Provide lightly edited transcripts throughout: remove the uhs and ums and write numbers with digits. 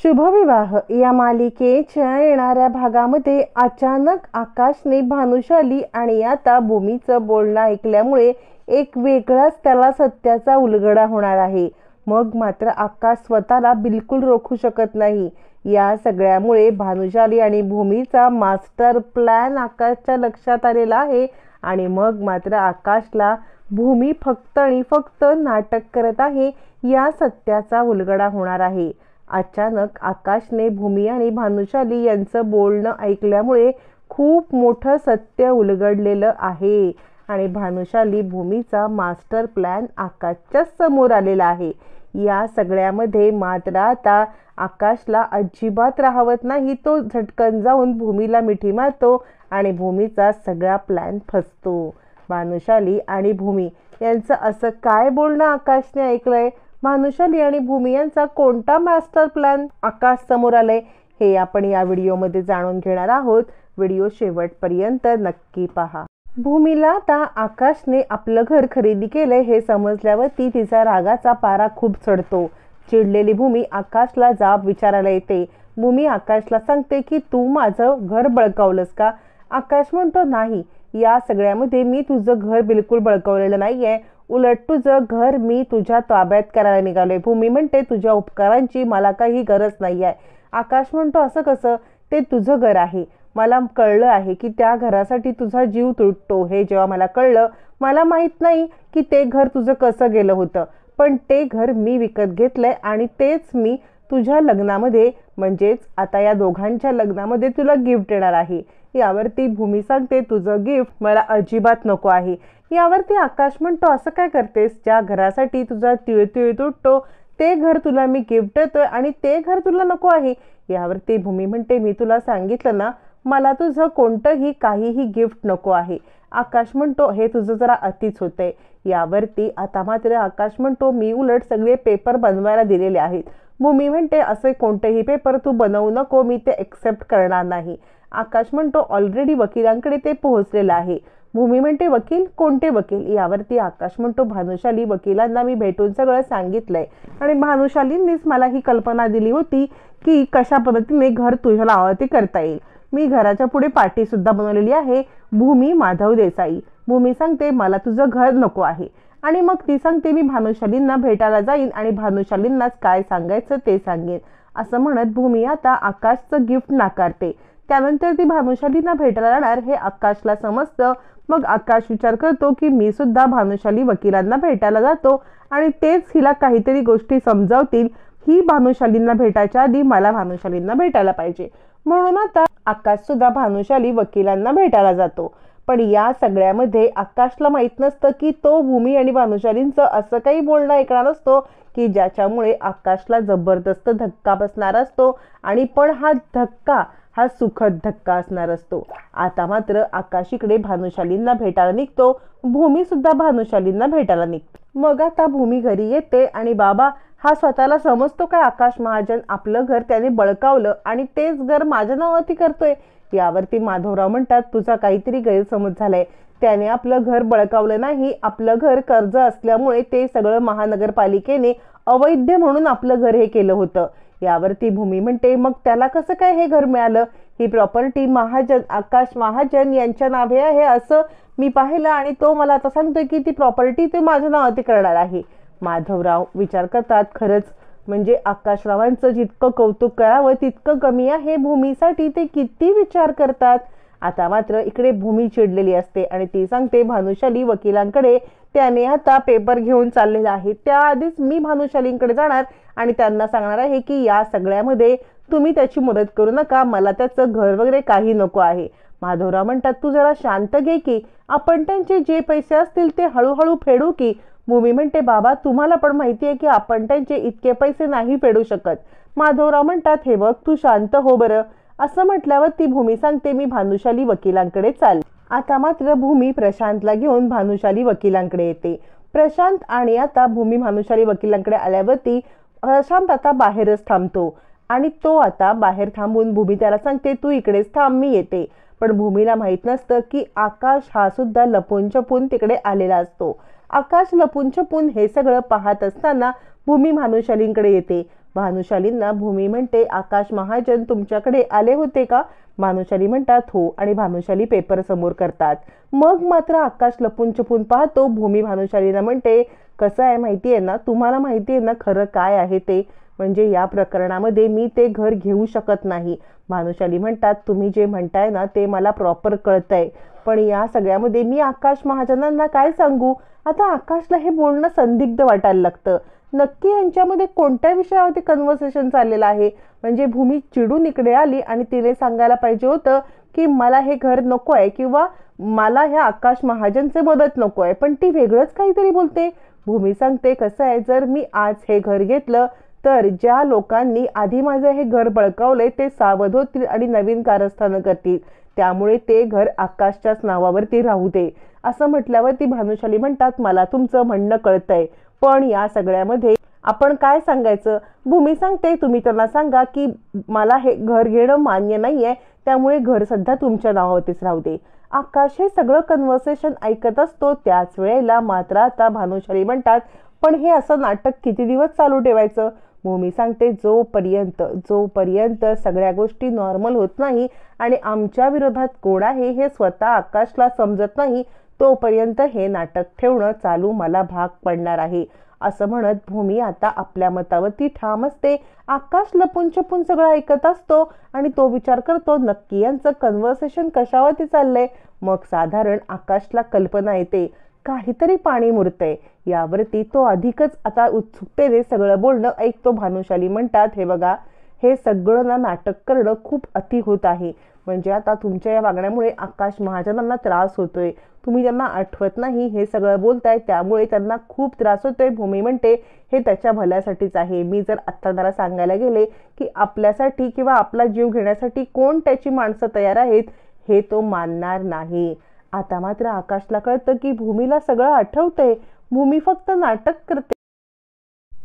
शुभविवाह या मालिकेच्या येणाऱ्या भागामध्ये अचानक आकाशने भानुशाली आणि आता भूमीचं बोलणं ऐकल्यामुळे एक वेगळाच त्याला सत्याचा उलगडा होणार आहे। मग मात्र आकाश स्वतःला बिलकुल रोखू शकत नाही। या सगळ्यामुळे भानुशाली आणि भूमीचा मास्टर प्लॅन आकाशच्या लक्षात आलेला आहे आणि मग मात्र आकाशला भूमी फक्त आणि फक्त नाटक करत आहे या सत्याचा उलगडा होणार आहे। अचानक आकाशने भूमी आणि भानुशाली यांचं बोलणं ऐकल्यामुळे खूप मोठं सत्य उलगडलेलं आहे आणि भानुशाली भूमीचा मास्टर प्लॅन आकाशच्या समोर आलेला आहे। या सगळ्यामध्ये मात्र आता आकाशला अजिबात राहवत नाही। तो झटकन जाऊन भूमीला मिठी मारतो आणि भूमीचा सगळा प्लॅन फसतो। भानुशाली आणि भूमी यांचं असं काय बोलणं आकाशने ऐकलंय? भानुशाली आणि भूमी यांचा कोणता मास्टर प्लॅन आकाश समोर आलाय हे आपण या व्हिडिओमध्ये जाणून घेणार आहोत। व्हिडिओ शेवटपर्यंत नक्की पहा। भूमीला आता आकाशने आपलं घर खरेदी केलंय हे समजल्यावरती तिचा रागाचा पारा खूप चढतो। चिडलेली भूमी आकाशला जाब विचारायला येते। भूमी आकाशला सांगते की तू माझं घर बळकावलंस का? आकाश म्हणतो नाही, या सगळ्यामध्ये मी तुझं घर बिलकुल बळकावलेलं नाहीये, उलट तुझं घर मी तुझ्या ताब्यात करायला निघालोय। भूमी म्हणते तुझ्या उपकारांची मला काही गरज नाही आहे। आकाश म्हणतो असं कसं? ते तुझं घर आहे। मला कळलं आहे की त्या घरासाठी तुझा जीव तुटतो। हे जेव्हा मला कळलं, मला माहित नाही की ते घर तुझं कसं गेलं होतं, पण ते घर मी विकत घेतलंय आणि तेच मी तुझ्या लग्नामध्ये म्हणजेच आता या दोघांच्या लग्नामध्ये तुला गिफ्ट देणार आहे। यावरती भूमी सांगते तुझं गिफ्ट मला अजिबात नको आहे। यावरती आकाश म्हणतो असं काय करतेस? ज्या घरासाठी तुझा तिळतिळ तुटतो ते घर तुला मी गिफ्ट देतोय आणि ते घर तुला नको आहे। यावरती भूमी म्हणते मी तुला सांगितलं ना, मला तुझं कोणतंही काहीही गिफ्ट नको आहे। आकाश म्हणतो हे तुझं जरा अतिच होतंय। यावरती आता मात्र आकाश म्हणतो मी उलट सगळे पेपर बनवायला दिलेले आहेत। भूमी म्हणते असे कोणतेही पेपर तू बनवू नको, मी ते एक्सेप्ट करणार नाही। आकाश म्हणतो ऑलरेडी वकिलांकडे ते पोहोचलेलं आहे। भूमी म्हणते वकील? कोणते वकील? यावरती आकाश म्हणतो भानुशाली वकिलांना मी भेटून सगळं सांगितलंय आणि भानुशालींनीच मला ही कल्पना दिली होती की कशा पद्धतीने घर तुझ्या नावावरती करता येईल। मी घराच्या पुढे पाटी सुद्धा बनवलेली आहे, भूमी माधव देसाई। भूमी सांगते मला तुझं घर नको आहे आणि मग ती सांगते मी भानुशालींना भेटायला जाईन आणि भानुशालींनाच काय सांगायचं ते सांगेन। असं म्हणत भूमी आता आकाशचं गिफ्ट नाकारते। त्यानंतर ती भानुशालींना भेटायला जाणार हे आकाशला समजतं। मग आकाश विचार करतो की मी सुद्धा भानुशाली वकिलांना भेटायला जातो आणि तेच हिला काहीतरी गोष्टी समजावतील। ही भानुशालींना भेटायच्या आधी मला भानुशालींना भेटायला पाहिजे, म्हणून आता आकाश सुद्धा भानुशाली वकिलांना भेटायला जातो। पण या सगळ्यामध्ये आकाशला माहित नसतं की तो भूमी आणि भानुशालींचं असं काही बोलणं ऐकणार असतो की ज्याच्यामुळे आकाशला जबरदस्त धक्का बसणार असतो आणि पण हा धक्का हा सुखद धक्का असणार असतो। आता मात्र आकाश इकडे भानुशालींना भेटायला निघतो, भूमी सुद्धा भानुशालींना भेटायला निघतो। मग आता भूमी घरी येते आणि बाबा हा स्वतःला समजतो काय आकाश महाजन आपलं घर त्याने बळकावलं आणि तेच घर माझ्या नावावरती करतोय? यावरती माधवराव म्हणतात तुझा काहीतरी गैरसमज झालाय। त्याने आपलं घर बळकावलं नाही, आपलं घर कर्ज असल्यामुळे ते सगळं महानगरपालिकेने अवैध म्हणून आपलं घर हे केलं होतं। यावरती भूमी म्हणते मग त्याला कसं काय हे घर मिळालं? ही प्रॉपर्टी महाजन आकाश महाजन यांच्या नावे आहे असं मी पाहिलं आणि तो मला आता सांगतोय की ती प्रॉपर्टी ते माझ्या नावावरती करणार आहे। माधवराव विचार करतात खरंच म्हणजे आकाशरावांचं जितकं कौतुक करावं तितकं कमी आहे। भूमीसाठी ते किती विचार करतात। आता मात्र इकडे भूमी चिडलेली असते आणि ती सांगते भानुशाली वकिलांकडे त्याने आता पेपर घेऊन चाललेला आहे, त्याआधीच मी भानुशालींकडे जाणार आणि त्यांना सांगणार आहे की या सगळ्यामध्ये तुम्ही त्याची मदत करू नका, मला त्याचं घर वगैरे काही नको आहे। माधवराव म्हणतात तू जरा शांत घे की, आपण त्यांचे जे पैसे असतील ते हळूहळू फेडू की। भूमी म्हणते बाबा तुम्हाला पण माहिती आहे की आपण त्यांचे इतके पैसे नाही फेडू शकत। माधवराव म्हणतात हे बघ तू शांत हो बरं। असं म्हटल्यावर ती भूमी सांगते मी भानुशाली वकिलांकडे चाल। आता मात्र भूमी प्रशांतला घेऊन भानुशाली वकिलांकडे येते। प्रशांत आणि आता भूमी भानुशाली वकिलांकडे आल्यावरती प्रशांत आता बाहेरच थांबतो आणि तो आता बाहेर थांबून भूमी त्याला सांगते तू इकडेच थांब मी येते। पण भूमीला माहित नसतं की आकाश हा सुद्धा लपून छपून तिकडे आलेला असतो। आकाश लपून छपून हे सगळं पाहत असताना भूमी भानुशालींकडे येते। भानुशालींना भूमी म्हणते, आकाश महाजन तुमच्याकडे आले होते का? भानुशाली म्हणतात हो, आणि भानुशाली पेपर समोर करतात. मग मात्र आकाश लपून छपून पाहतो. भूमी भानुशालीला म्हणते, कसं आहे माहिती आहे ना, तुम्हाला माहिती आहे ना खरं काय आहे ते, म्हणजे या प्रकरणामध्ये मी ते घर घेऊ शकत नाही. भानुशाली म्हणतात, तुम्ही जे म्हणताय ना ते मला प्रॉपर कळतंय, पण या सगळ्यामध्ये मी आकाश महाजनांना काय सांगू? आता आकाशला हे बोलणं संदिग्ध वाटायला लागतं. नक्की यांच्यामध्ये कोणत्या विषयावरती कन्व्हर्सेशन चाललेलं आहे? म्हणजे भूमी चिडून इकडे आली आणि तिने सांगायला पाहिजे होतं की मला हे घर नको आहे किंवा मला ह्या आकाश महाजनचे मदत नको आहे, पण ती वेगळंच काहीतरी बोलते. भूमी सांगते, कसं आहे, जर मी आज हे घर घेतलं तर ज्या लोकांनी आधी माझं हे घर बळकावलंय ते सावध होतील आणि नवीन कारस्थानं करतील, त्यामुळे ते घर आकाशच्याच नावावरती राहू दे. असं म्हटल्यावरती भानुशाली म्हणतात, मला तुमचं म्हणणं कळतंय, पण या सगळ्यामध्ये आपण काय सांगायचं? भूमी सांगते, तुम्ही त्यांना सांगा की मला हे घर घेणं मान्य नाहीये, त्यामुळे घर सध्या तुमच्या नावावरतीच राहू दे. आकाश हे सगळं कन्व्हर्सेशन ऐकत असतो. त्याच वेळेला मात्र आता भानुशाली म्हणतात, पण हे असं नाटक किती दिवस चालू ठेवायचं? भूमी सांगते, जोपर्यंत सगळ्या गोष्टी नॉर्मल होत नाही आणि आमच्या विरोधात कोण आहे हे स्वतः आकाशला समजत नाही, तोपर्यंत हे नाटक ठेवणं चालू मला भाग पडणार आहे. असं म्हणत भूमी आता आपल्या मतावरती ठाम असते. आकाश लपून छपून सगळं ऐकत असतो आणि तो विचार करतो, नक्की यांचं कन्व्हर्सेशन कशावरती चाललंय? मग साधारण आकाशला कल्पना येते, काहीतरी पाणी मुरतंय. यावरती तो अधिकच आता उत्सुकतेने सगळं बोलणं ऐकतो. भानुशाली म्हणतात, हे बघा, हे सगळं ना नाटक करणं खूप अति होत आहे. म्हणजे आता तुमच्या या वागण्यामुळे आकाश महाजनांना त्रास होतोय. तुम्ही त्यांना आठवत नाही हे सगळं बोलताय, त्यामुळे त्यांना खूप त्रास होतोय. भूमी म्हणते, हे त्याच्या भल्यासाठीच आहे. मी जर आत्ता त्याला सांगायला गेले की आपल्यासाठी किंवा आपला जीव घेण्यासाठी कोण त्याची माणसं तयार आहेत, हे तो मानणार नाही. आता मात्र आकाशला कळतं की भूमीला सगळं आठवतंय, भूमी फक्त नाटक करते.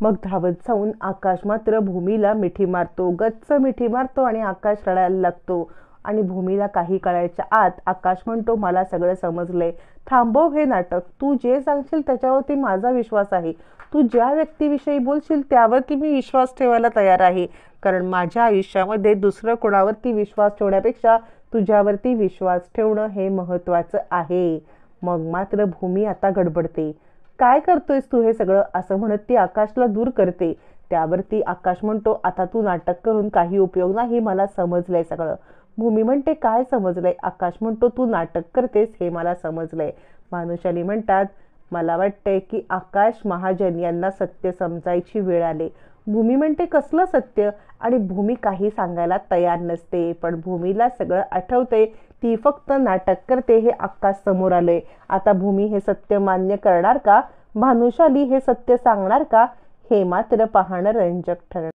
मग धावत जाऊन आकाश मात्र भूमीला मिठी मारतो, गच्च मिठी मारतो आणि आकाश रडायला लागतो. आणि भूमीला काही कळायच्या आत आकाश म्हणतो, मला सगळं समजलंय, थांबव हे नाटक. तू जे सांगशील त्याच्यावरती माझा विश्वास आहे. तू ज्या व्यक्तीविषयी बोलशील त्यावरती मी विश्वास ठेवायला तयार आहे, कारण माझ्या आयुष्यामध्ये दुसरं कोणावरती विश्वास ठेवण्यापेक्षा तुझ्यावरती विश्वास ठेवणं हे महत्वाचं आहे. मग मात्र भूमी आता गडबडते. काय करतोयस तू हे सगळं? असं म्हणत ती आकाशला दूर करते. त्यावरती आकाश म्हणतो, आता तू नाटक करून काही उपयोग नाही, मला समजलंय सगळं. भूमी म्हणते, काय समजलंय? आकाश म्हणतो, तू नाटक करतेस हे मला समजलंय. भानुशाली म्हणतात, मला वाटतंय की आकाश महाजन यांना सत्य समजायची वेळ आली. भूमी म्हणते, कसलं सत्य? आणि भूमी काही सांगायला तयार नसते, पण भूमीला सगळं आठवते. ती फक्त नाटक करते हे आकाश समोर आले. आता भूमी हे सत्य मान्य करणार का? भानुशाली हे सत्य सांगणार का? हे मात्र पाहणं रंजक ठरणार.